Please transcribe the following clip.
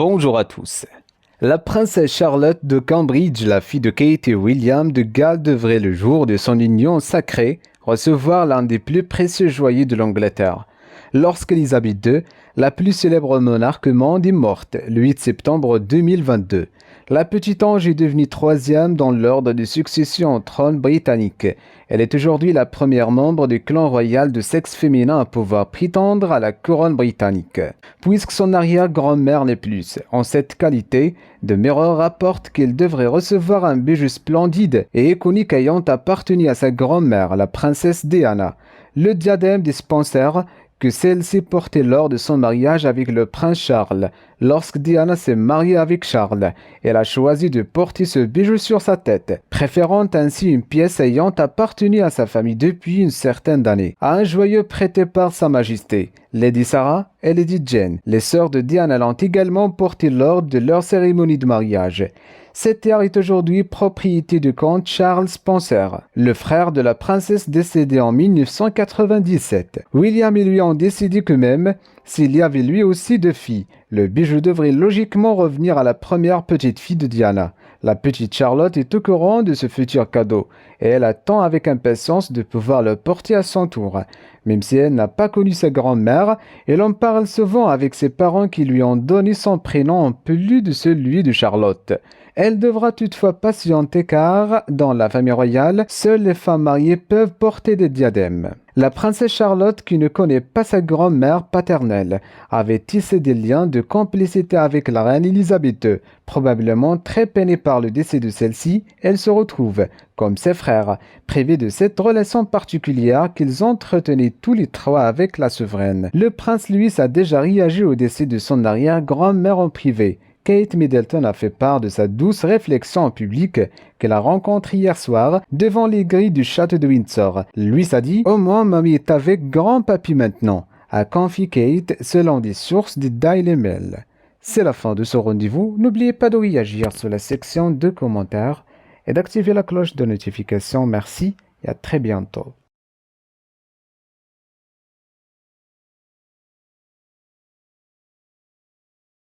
Bonjour à tous. La princesse Charlotte de Cambridge, la fille de Kate et William de Galles, devrait le jour de son union sacrée recevoir l'un des plus précieux joyaux de l'Angleterre. Lorsqu'Élisabeth II, la plus célèbre monarque monde, est morte le 8 septembre 2022, la petite ange est devenue troisième dans l'ordre de succession au trône britannique. Elle est aujourd'hui la première membre du clan royal de sexe féminin à pouvoir prétendre à la couronne britannique. Puisque son arrière-grand-mère n'est plus, en cette qualité, The Mirror rapporte qu'il devrait recevoir un bijou splendide et iconique ayant appartenu à sa grand-mère, la princesse Diana, le diadème des Spencer, que celle-ci portait lors de son mariage avec le prince Charles. Lorsque Diana s'est mariée avec Charles, elle a choisi de porter ce bijou sur sa tête, préférant ainsi une pièce ayant appartenu à sa famille depuis une certaine année, à un joyau prêté par Sa Majesté. Lady Sarah et Lady Jane, les sœurs de Diana, l'ont également porté lors de leur cérémonie de mariage. Cette terre est aujourd'hui propriété du comte Charles Spencer, le frère de la princesse décédée en 1997. William et lui ont décidé que même s'il y avait lui aussi deux filles, le bijou devrait logiquement revenir à la première petite fille de Diana. La petite Charlotte est au courant de ce futur cadeau et elle attend avec impatience de pouvoir le porter à son tour. Même si elle n'a pas connu sa grand-mère, elle en parle souvent avec ses parents qui lui ont donné son prénom en plus de celui de Charlotte. Elle devra toutefois patienter car, dans la famille royale, seules les femmes mariées peuvent porter des diadèmes. La princesse Charlotte, qui ne connaît pas sa grand-mère paternelle, avait tissé des liens de complicité avec la reine Élisabeth II. Probablement très peinée par le décès de celle-ci, elle se retrouve, comme ses frères, privée de cette relation particulière qu'ils entretenaient tous les trois avec la souveraine. Le prince Louis a déjà réagi au décès de son arrière-grand-mère en privé. Kate Middleton a fait part de sa douce réflexion en public qu'elle a rencontrée hier soir devant les grilles du château de Windsor. Louis a dit « Au moins, mamie est avec grand-papy maintenant », a confié Kate selon des sources du Daily Mail. C'est la fin de ce rendez-vous. N'oubliez pas de réagir sur la section de commentaires et d'activer la cloche de notification. Merci et à très bientôt.